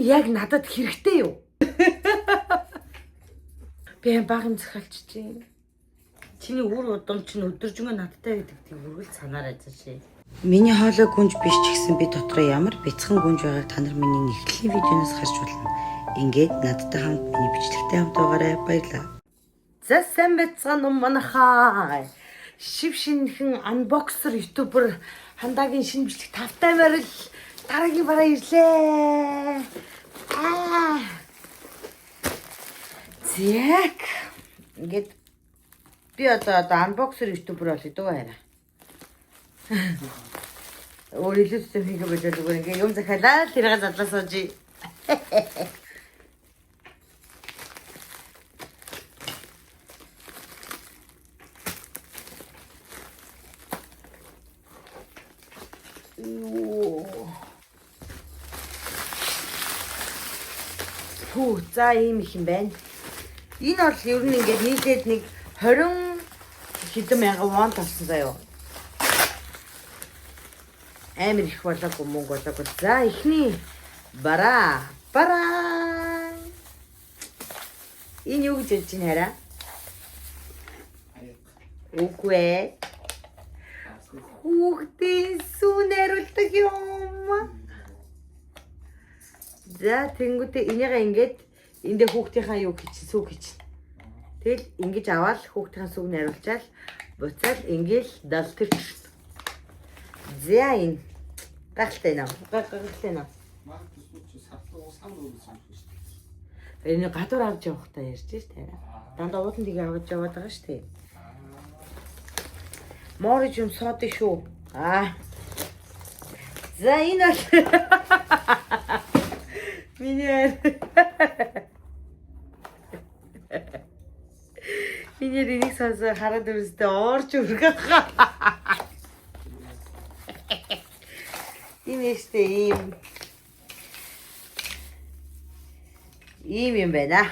яг надад хэрэгтэй юу? Би баг юм захиалч чинь. Чиний үр удам чинь өдөржингөө надтай гэдэг тийм үргэлж санаарай зашээ. Миний хоолой гүнж биш ч гэсэн би дотроо ямар бяцхан гүнж байгааг та нар миний нэвтрлийн видеоноос харж болно. Ингээд надтай хамт миний бичлэгтэй хамт байгаарай. Баярлалаа. За сайн байцгаана уу манайхаа. Шив шинхэн unboxer ютубер хандагийн шинэ бичлэг тавтай барил дараагийн бараа ирлээ. Зяк. Ингээд би одоо unboxer ютубер болъё дөө хараа. Өөр илүү зөвхөн бодож зүгээр ингээ юм захиалаа тэргээ задлаа сууж. Хүү за ийм их юм байна. Энэ бол ер нь ингээд нийлээд нэг 20 хэдэн мянган вон тавсан заяа. Амар их болоогүй мөнгө болоогүй. За ихний бараа. Энэ юу гэж хэлж байна хараа? Үгүй ээ. Хүүхдийн сүүн хариулдаг юм. За тэнгуүтээ энийгээ ингээд эндээ хүүхдийнхаа юу хийчих сүүг хийчих. Тэгэл ингэж аваад хүүхдийн сүүг нариулчаал буцаал ингээл далтэрч. За энэ гахалтай наа. Гахалтай наа. Энэ гадуур авч явахтаа ярьж штэ. Дандаа уудан тийг авч яваад байгаа штэ. Морж юм сод шүү. За энэ бол миний энийг сонсоо хараад өрөөсөө орж үргэх. Имэстэй ийм юм байна.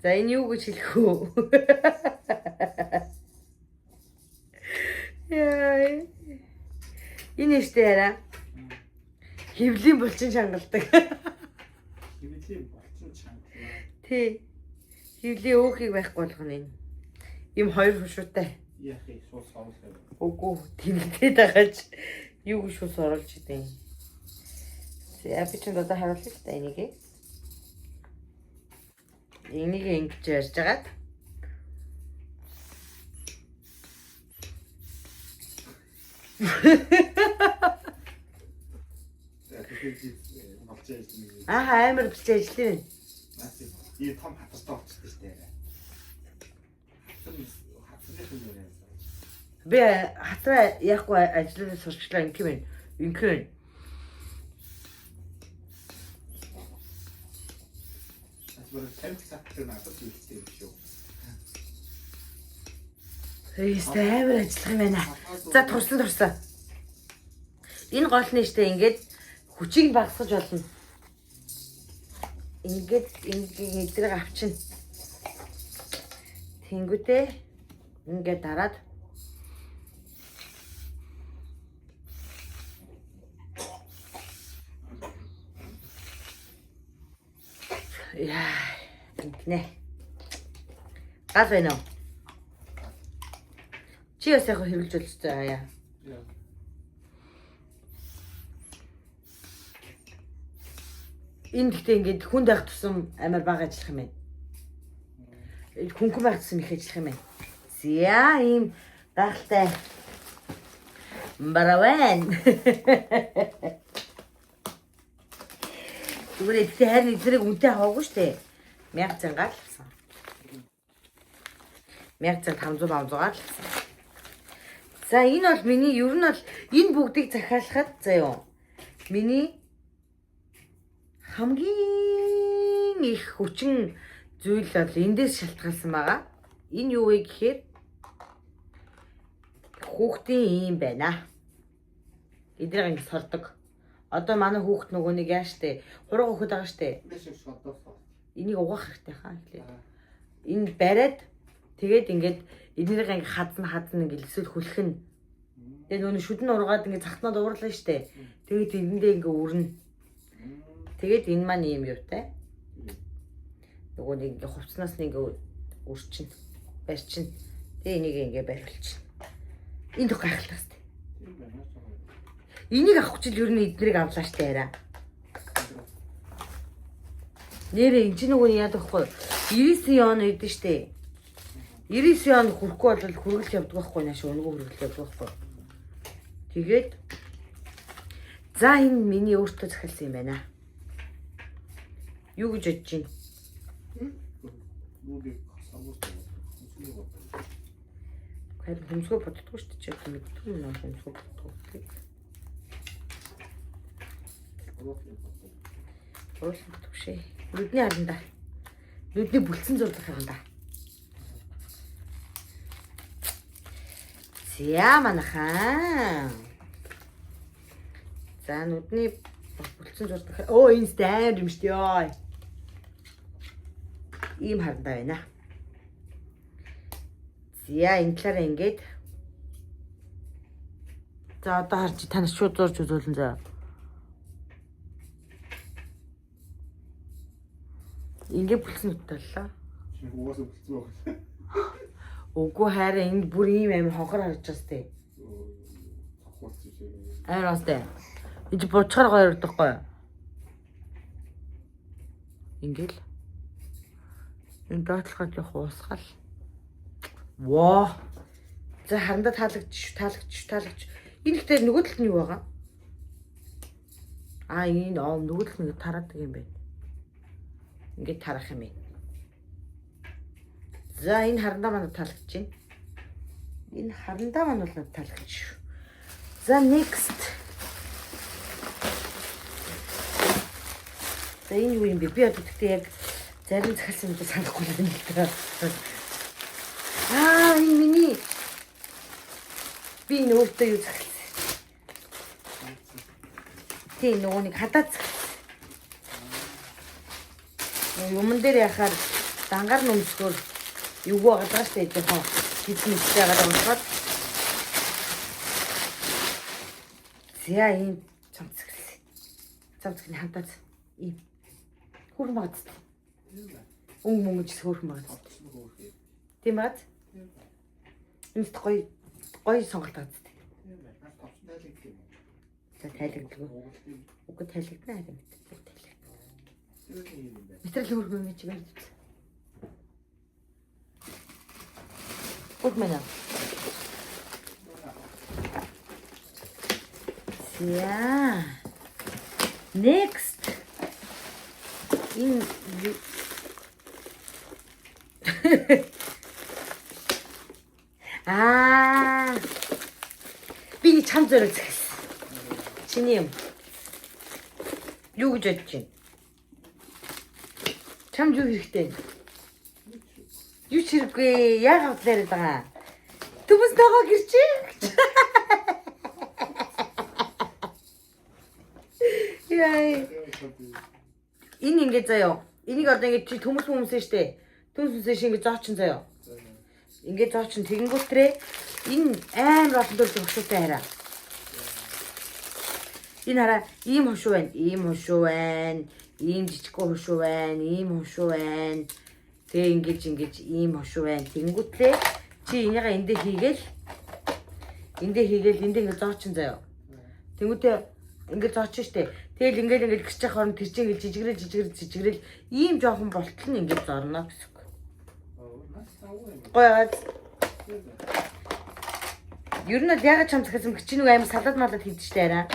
За энэ юу гэж хэлэх вэ? Яа. Энэ ихтэй хараа. Хевлийн булчин шангалдаг. Хевлийн булчин шангалдаг. Тий. Хевлийн өөхийг байхгүй болгоно энэ. Им хоёр хушуутай. Яах вэ? Шуус оруулах. Үгүй тэмдээд байгаач юу гэж шуус оруулж идэв. За би ч одоо харуулъя л та энийг. Энийг ингэж ярьж агаад. Амар бичиж ажиллана. Энэ том хатартай болчихсон шүү дээ. Хатарны юм яриа. Би хатаа яахгүй ажиллаж сурчлаа ингэв юм. Ингэв. Асбар тамиг сатдаг надад үлдсэн юм шүү. Хөөе, амар ажиллах юм байна. За турсан. Энэ гол нь штэ ингээд хүчийг багасгаж болно. Ингээд эдрэг авчин. Тэнгүүтээ ингээд дараад яа инкнэ. Гал байна уу? Чи ясаа хэрүүлж болчихсон аа. Энэ гэхдээ ингээд хүнд байх тусам амар бага ажиллах юм байна. Хүнхэн байх тусам их ажиллах юм байна. За ийм гахалтай бараван. Зүгээр ихтэй харин эзрэг үнтэй хаваагүй штэ. 1000 гал авсан. 1500 авсан. За энэ бол миний ер нь бол энэ бүгдийг захиалахад заяа. Миний хамгийн их хүчин зүйл бол эндээс шалтгаалсан байгаа. Энэ юу вэ гэхээр хүүхдийн юм байна. Эдрэг ингэ сордог. Одоо манай хүүхд нөгөө нэг яа штэ. Хураг өгөхөд байгаа штэ. Энийг угаах хэрэгтэй хаа хэлээ. Энэ бариад тэгээд ингээд эднэрийг ингээ хадна ингээ эсвэл хүлхэн. Тэгээ нөгөө шүдэн ургаад ингээ захтнаад уурлаа штэ. Тэгээд эндээ ингээ өрнө. Тэгээд энэ маань ийм юутай. Нөгөө нэг ингээ хувцснаас нь ингээ өрчин, барьчин. Тэгээ энийг ингээ бариулчин. Энд гайхалтай штэ. Энийг авах чил ер нь эднэрийг авлаа штэ яриа. Нэрээ энэ чинь нөгөө яадаг вэ? 99 он үйдэн штэ. 99 он хүрэхгүй бол хүргэлж явдаг байхгүй нааш өнгөө хүргэлж явдаг байхгүй. Тэгээд за энэ миний өөртөө захиалсан юм байна. Юу гэж бодож байна? Харин хөмсгөө боддгоо шүү дээ. Чи мэддэг юм аа хөмсгөө боддгоо. Урлах төвшээ. Нүдний харанда. Нүдний бүлцэн зурдаг харанда. За манайхаа. За нүдний бүлцэн зурдаг. Оо энэ стайр юм шүү дээ. Ийм харанда байна. За энэ талаараа ингээд. За одоо харж танаас шууд зурж үзүүлэн заа. Ингээ бүлсэн үтэллээ. Угаасаа бүлцэн байгаа. Үгүй хараа энд бүр ийм амар хонхор харж байгаа сте. Араа сте. Энд бочхоор гоё өрдөхгүй. Ингээл. Энэ доотлоход явах уусгал. Воо. За харандаа таалагч. Энэ ихтэй нөгөө талд нь юу байгаа? Энэ нөгөө талд нь тараадаг юм байна. Ингээд тарах юм ээ. За энэ харандаа манад таалагдж байна. Энэ харандаа маань бол надад таалагдж шүү. За next. За энэ юу юм бэ? Би одоо тэгтээ яг зарим захиалсан юм санахгүй юм л да. Энэ миний. Би энэ өөртөө юу захиалсан? Тэ нөгөө нэг хадаад юмн дээр яхаар дангаар нөмсгөр юу байгаа штэ жоохон хитэн хийгээд уншаад. За ийм цамцгны хантаад ийм хөрөн багц. Мөнгөж хөрөн багц. Тийм бат. Энд гоё сонголт байгаа зү. За тайлгдгүй. Үгүй тайлгдана харин мэт. Мэтрэл хөргөө мэж гэж. Уг мэнэ. За. Next. Би чам зориулж хэлсэн. Чиний юм. Юу гэж бодож байна? Чамд юу хэрэгтэй? Юу ч хэрэггүй. Яагаад яриад байгаа? Түмэс тагаа гэрч. Яа. Энэ ингэ заяа. Энийг одоо ингэ чи төмөс хүмүүсээ штэ. Төмөсөөс ингэ зоочин заяа. Ингэ зоочин тэгэнгүүтрээ энэ амар олон төрлийн хошуутай хараа. Энэ хараа ийм хошуу байна. Ийм хошуу байна. Ийм жижигхэн хошуу байна. Ийм хошуу байна. Тэгээ ингэж ийм хошуу байна. Тэгэнгүүтрээ чи энийгээ эндээ хийгээл эндээ ингэ зоочин заяа. Тэнгүүтээ ингэ зоочин штэ. Тэгэл ингээл гэрч явах орон тэр чинь ингээл жижигрэл ийм жоохон болтол нь ингээд зорно гэсэн үг. Гойгаад. Ер нь л ягаад чам захиасан чи нэг аим салаад малаад хийдэж штэ арай.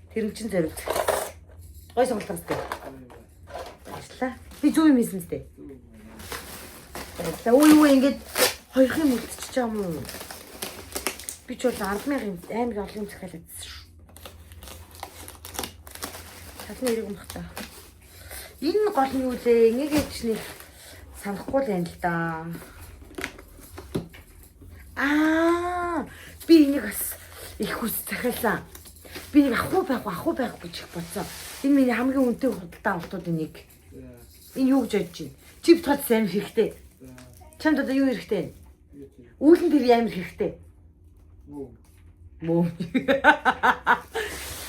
Тэр нь чин зориулж. Гой сонголт гардаг. Баярлаа. Би зөв юм хийсэн зү. Баярлаа. Ой ингээд хоёрын үлдчихэж байгаа юм уу? Би ч бол 10,000 амар олон захиалаад шүү. Татны хэрэг юм бахта. Энэ гол нь юу лээ? Энийг ч нэг санахгүй л байна л да. Би энийг бас их хүс захиалсан. Би нэг ахгүй байх гэж их бодсон. Энэ миний хамгийн үнэтэй худалдаа авалтууд энийг. Энэ юу гэж бодож байна? Чип тод сайн хэрэгтэй. Чамд одоо юу хэрэгтэй вэ? Үүлэн тэр амар хэрэгтэй. Мөн.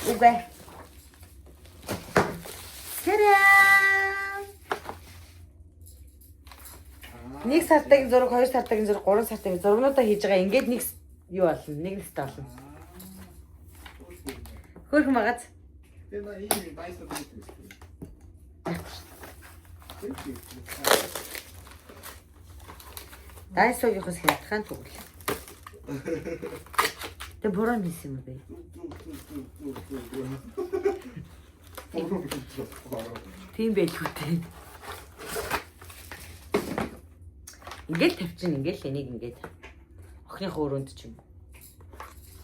Үгүй. Тэрээ. Нэг сартын зураг, 2 сартын зураг, 3 сартын зургнуудаа хийж байгаа. Ингээд нэг юу болно? Нэг нэстэ болно. Хөрх магаз. Тэгээ на ийм байсаа хийх. Дайсогийнхоос хятадхан тэгвэл. Тэ бороо нисэн юм бэ? Тийм байлгүй дээ. Ингээл тавьчин ингээл энийг ингээд охиныхоо өрөөнд ч юм.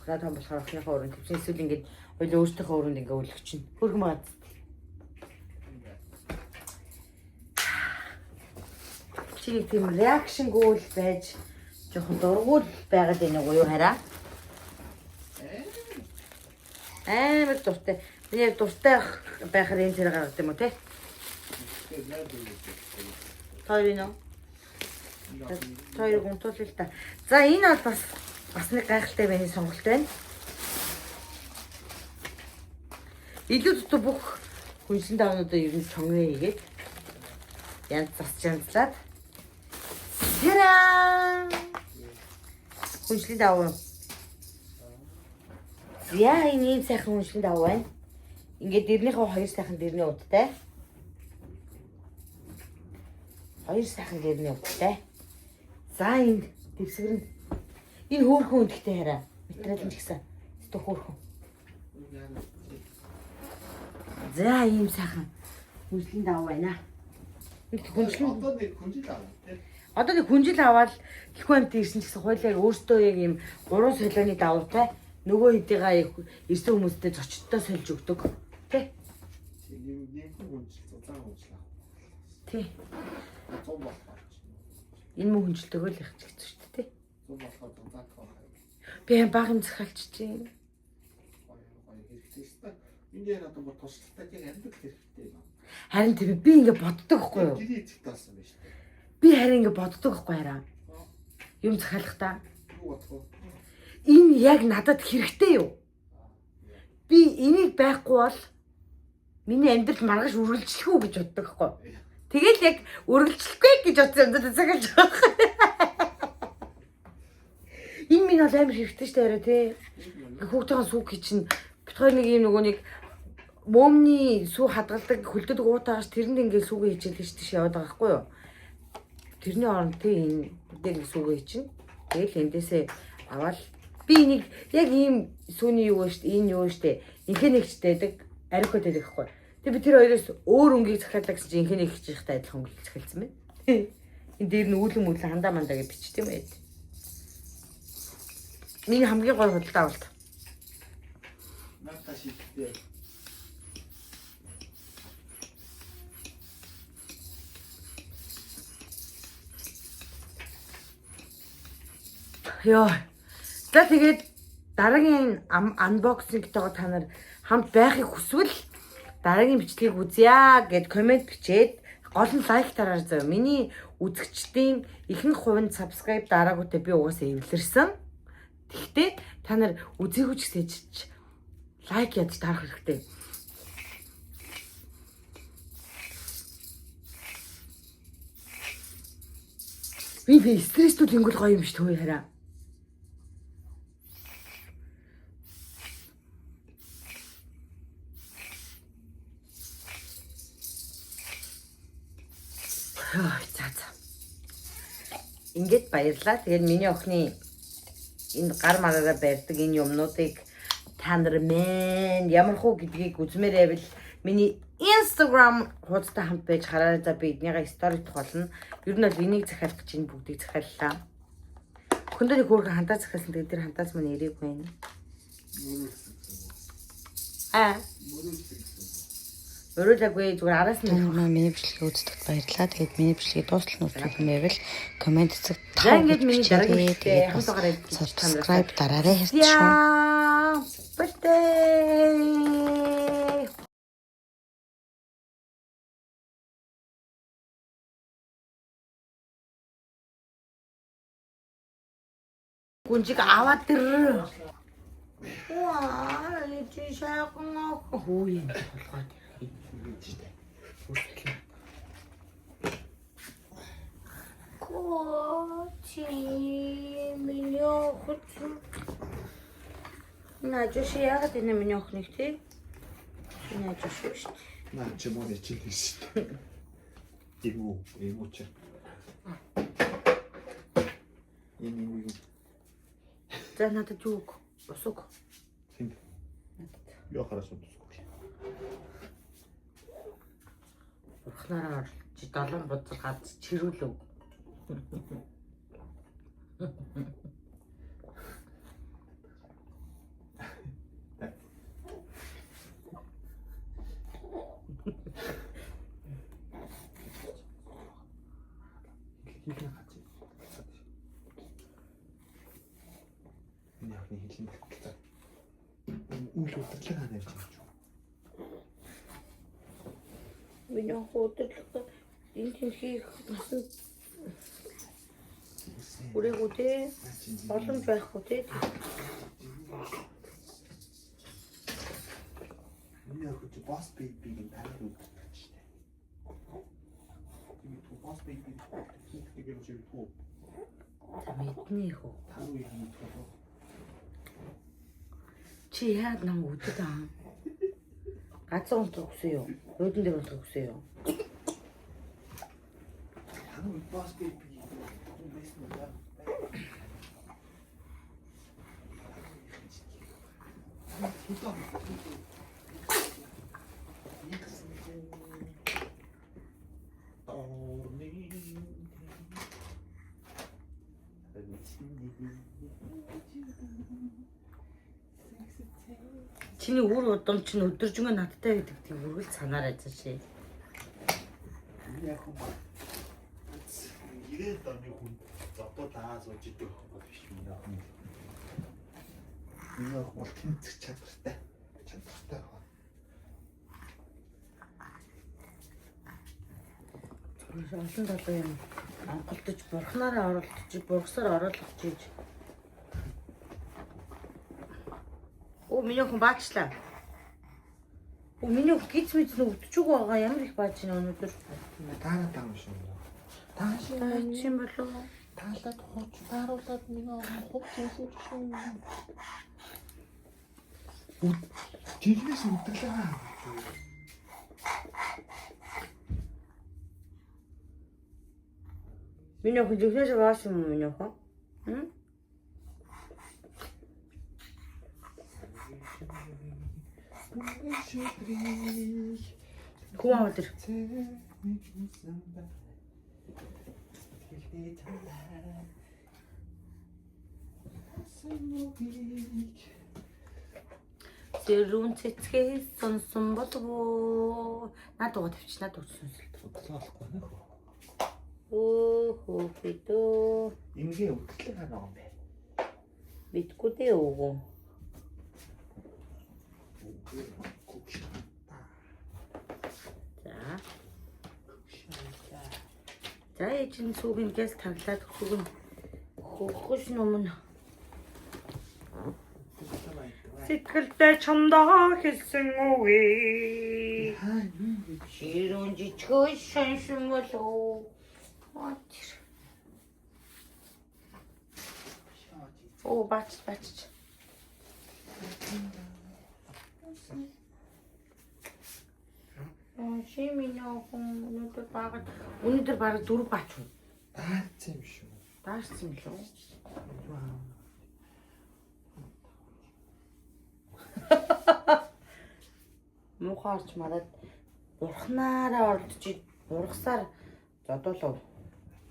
Охиноо том болохоор охиныхоо өрөөнд тавьчин эсвэл ингээд хоёул өөртөөхөө өрөөнд ингээ өлгөчин. Хөргөн магад. Чи тийм реакшн гүйл байж жоохон дургуул байгаад байна уу юу хараа? Амар дуртай. Би дуртай байхаар энэ зэрэг гаргад юм уу те? Тойрно. Тойр гонтуулъя л та. За энэ бол бас нэг гайхалтай байны сонголт байна. Илүү дутуу бүх хүнсэн давнуудаа ер нь сонгоо хийгээд янз засчанцлаад Тэраа. Хүнслийн давуу. Яа энэ сайхан хүнслийн давуу байна. Ингээд дэрнийхөө 2 сайхан дэрний удтай. 2 сайхан дэрний удтай. За энэ дэвсгэр нь энэ хөөрхөн өндөгтэй хараа. Материал нь ч гэсэн өстө хөөрхөн. За ийм сайхан хүнслийн давуу байна. Хүнслийн Одоо нэг хүнжил авах тийм. Одоо нэг хүнжил аваад хэлэхгүй амт ирсэн ч гэсэн хойлоо өөртөө яг ийм 3 солионы давуутай нөгөө хэдийгээ ирсэн хүмүүстэй зочдтой сольж өгдөг. Тэ? Нэг хүнжил зузаан хүнжил авах. Тий. 100 болохоор. Энэ мөн хүнжилтэйгөө л их ч гэсэн шүү дээ, тий. 100 болохоор зузаан авах. Би баг юм захиалчих чинь. Хэрэгтэй шүү дээ. Энд яг одоо туслалтай тийм амьд хэрэгтэй юм. Харин тийм би ингэ боддог байхгүй юу? Гэрээ эцэгтэй болсон байна шүү дээ. Би харин ингэ боддог байхгүй хараа. Юм захиалахдаа. Юу бодох вэ? Энэ яг надад хэрэгтэй юу? Би энийг байхгүй бол миний амьдрал маргааш үргэлжлэх үү гэж боддог байхгүй юу? Тэгэл яг үргэлжлэхгүй гэж бодсон юм даа цагаалж байгаа. Энэ минь бол амар хэрэгтэй шүү дээ тий. Хүүхдийн сүүг чинь бит хоёр нэг юм нөгөө нэг момны сүү хадгалдаг хөлдөд уутаагаш тэрэнд ингээд сүүгээ хичээлж тийш яваад байгаа байхгүй юу? Тэрний оронд тий энэ дээр сүүгээ чинь. Тэгэл эндээсээ аваад би энийг яг ийм сүүний юу вэ штэ энэ юу вэ штэ инхээ нэгчтэйдэг ариухад байдаг байхгүй. Тэг би тэр хоёроос өөр өнгийг захиалдаг гэсэн чинь инхээ нэгч ихтэй адилхан өнгө захиалсан байна. Энэ дээр нь үүлэн хандаа мандаа гэж бичт юм байд. Миний хамгийн гол худалдаа авалт. Надад шийдтэй. Ёо. За тэгээд дараагийн unboxing-тэйгээ та нар хамт байхыг хүсвэл дараагийн бичлэгийг үзье гэд комент бичээд гол нь лайк тараар зав. Миний үзэгчдийн ихэнх хувь нь subscribe дараагүйтэй би угаасаа эвлэрсэн. Тэгтээ та нар үзээгүй ч гэсэж лайк ядаж дарах хэрэгтэй. Би стресстэй тэнгүүл гоё юм биш төө хараа. За. Ингээд баярлаа. Тэгээд миний охины энэ гар мараараа барьдаг энэ юмнуудыг та нар мэн ямар хуу гэдгийг үзмээр байвал миний Instagram хуудастай хамт байж хараарай. За би эднийгээ сторид болно. Ер нь бол энийг захиалах гэж энэ бүгдийг захиаллаа. Өхөндөө нэг хөөрхөн хантаа захиалсан. Тэгээд тэр хантаас мань ирээгүй байна. Өрөөлөгөө зүгээр араас нь миний бичлэгийг үздэг баярлалаа. Тэгээд миний бичлэгийг дуустал нь үзэх юм байвал комент хэсэг за ингээд миний дараагийн бичлэгээ хамтаагаар subscribe дараарай хэрэг шүү. Бэлтэй. Гүнжиг аваад тэр Ваа, чи шахнаа хөө юм болгоод Ингэж штэ. Коти меня хочу. Наажш яагаад энэ миний охиныг тий? Наажш шүү дээ. Наа чи мод чи штэ. Эмо чи. Эмо юу? За надад юу усуг. Тэнд. Яа харасан тусгүй. Урхнараа чи 7 бузар гац чирүүлв. Хийх хаачи. Яахны хэлэн болчихлоо. Үйл удирдлага ханаа явж байгаа юм. Миний удирдлага энэ хийх насан үрэгүү тий. Боломж байхгүй тий. Миний охин чи босс бейбигийн танаар үлдсэн штэ. Тэгээд ту босс бейби тэгээд чи ту Мэднээ хөө. тав юм тоо. Чи яад нам үдэд аа. Гацсан унтах гэсэн юу? Өөдөн дээр унтах гэсэн юу? Тав босс бейби юм байсан да. Чиний үр удам чинь өдөржингөө надтай байдаг тийм үргэлж санаарай цаашаа. Яг юм ба. 90 оны хүн зодоо таас ууж идэх бол биш юм яах юм. Энэ бол тэнцэх чадвартай. Чадвартай байна. Олон толгой юм анхалтаж бурхнаараа оролдож, бургасаар оруулах гэж. Оо миний охин баачлаа. Оо миний охин гиз мэд нүгдчихгүй байгаа ямар их бааж байна өнөөдөр. Таана таа юм шиг. Тааш Чим болов? таалаад хууч тааруулаад миний хууч хийсэн шүү. Жигнэс үтгэлээ. Миний охин зүгнээс баасан юм миний охин? Хм? Хүү аваад ир. Зэрүүн цэцгээ сонсон болов. Наад угаа тавьчих, наад угаа сонсол. Утлаахгүй нөх. Оо бидөө. Имгээ үтгэлээ ханаа юм бэ. Битгүү дээ уугүй. За. За ээжийн сүүгийн газ таглаад хөхөг нь хөхөж нүмэн. Сэтгэлдээ чамдаа хэлсэн үгүй. Ширүүн жичгөө шаншин болов. Атир. Оо бач. Шимийн охин өнөөдөр баг 4 бач уу? Даацсан юм шүү. Даашсан юм лөө. Мухаарч мараад бурхнаараа ордож бургасаар зодоолов.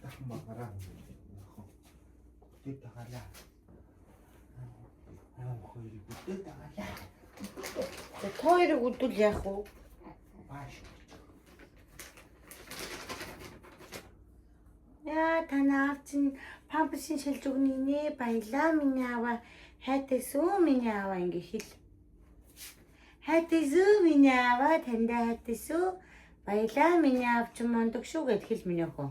Дахин магараа. Тэт тагалаа. Хоёрыг бүтэд тагалаа. Хоёрыг үдвэл яах вэ? Бааш. Яа танаа чинь памперсын шилж өгнө нэ баялаа миний аваа хайтайсуу миний аваа ингэ хэл. Хайтайсуу миний аваа тандаа хайтайсуу баялаа миний авч мондог шүү гэд хэл миний охин.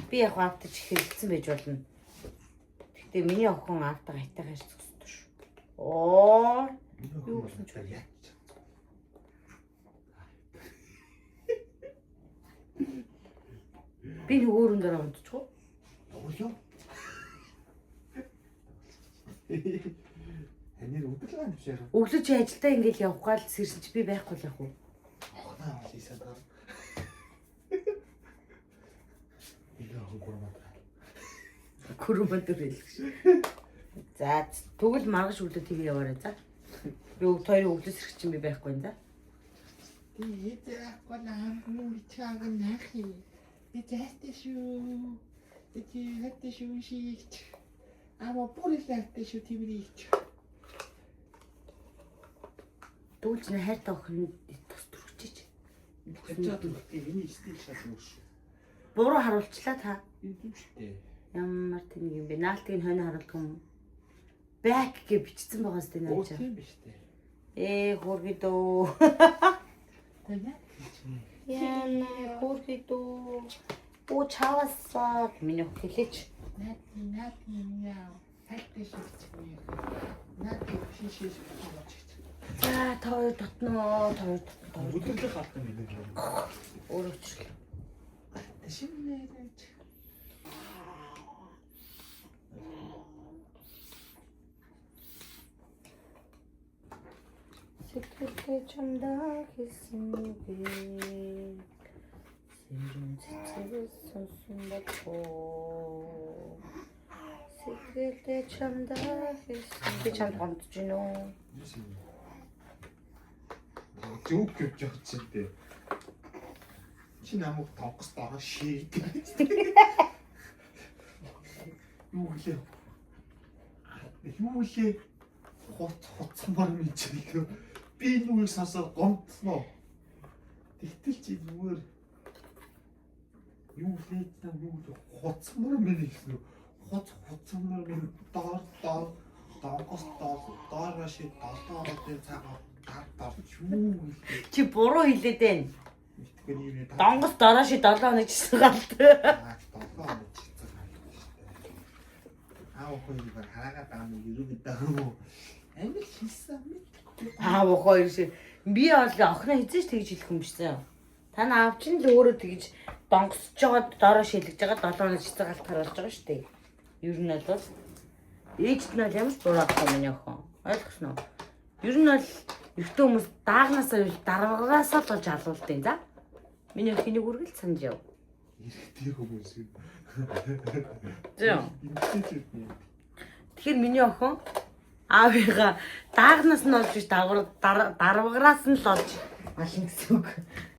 Би яг автаж хэлсэн байж болно. Гэхдээ миний охин автаа хайтайгаас зөксдөг шүү. Оо. Юу гэсэн ч яа. Би нэг өөр өндөр унтчих уу? Өглөө. Хэнээр өдөрлөө юм шиг. Өглөө чи ажилдаа ингээл явах гал сэрсэлж би байхгүй л явах уу? Охнаа хийсэн даа. Илээ хөнгөрмөд. Көрөмөдөр хэлэх шиг. За тэгвэл маргаш өглөө тгий яваарай за. Би хоёрын өглөө сэрэх чинь би байхгүй юм за. Ийдээ гонаа муу чаг нахи. Итэшүү. Итэшүү шийч. Ама бүрэлдэхтэй шүү твэрийч. Дүүлж нэ хайртай охин тус төрчихэж. Тэцээд миний стил шал мөш. Буруу харуулчлаа та. Энэ юм шттэ. Ямар тэнэг юм бэ? Наалтыг нь хойно харуулдаг юм. Back гэж бичсэн байгаа сте наа чи. Тийм биш үү? Хургидөө. Тэгэ. Яна хургидөө. Оо чавасаа миний хэлээч. Наати яа. Хайртай шүү. Наати шишээс болж. За тоо дотноо тоо. Өдөрлөх хатсан юм байна. Өөрөчлөө. Шинээрэж. Сэтгэлдээ чамдаа хэлсэн би. Сэрэн цэцэс сонсон бохоо. Сэтгэлдээ чамдаа хэлсэн би чамд гомдож гинөө. Зүг гэж явчихжээ. Чи намайг тонгос дараа шийд. Юу лээ? Юу лээ? Хоцмор минь чиглээ. Би нүг сасаа гомдсноо. Тэгтэл чи нүгээр юу лээ та юу хоцмор минь гэсэн. Хоцмор минь тонгос дараа шийд долоороо цагаа таар юу лээ? Чи буруу хэлээд байна. Тэний Донгос дараа ши 7 хоног жисэн галт. Аав хоёр хараагаа таамаг ерөөг дагуу. Амил хийсэн мэт. Аав хоёр ши. Би бол охиноо хизээч тэгж хэлэх юм бишсэн. Та наав чинь л өөрөө тэгж донгосж байгаа дараа шилгэж байгаа 7 хоног жисэн галт харуулж байгаа шүү дээ. Ер нь бол ээжт нь бол ямар ч буруугүй миний охин. Ойлгосноо. Ер нь бол эртөө хүмүүс даагнаасаа дараагаасаа л болж алуулдаг за. Миний охиныг үргэлж санаж яв. Иргэдэг хүмүүс юм. Зөө. Тэгэхээр миний охин аавыгаа даагнаас нь олж биш дараагараас нь л олж ална гэсэн үг.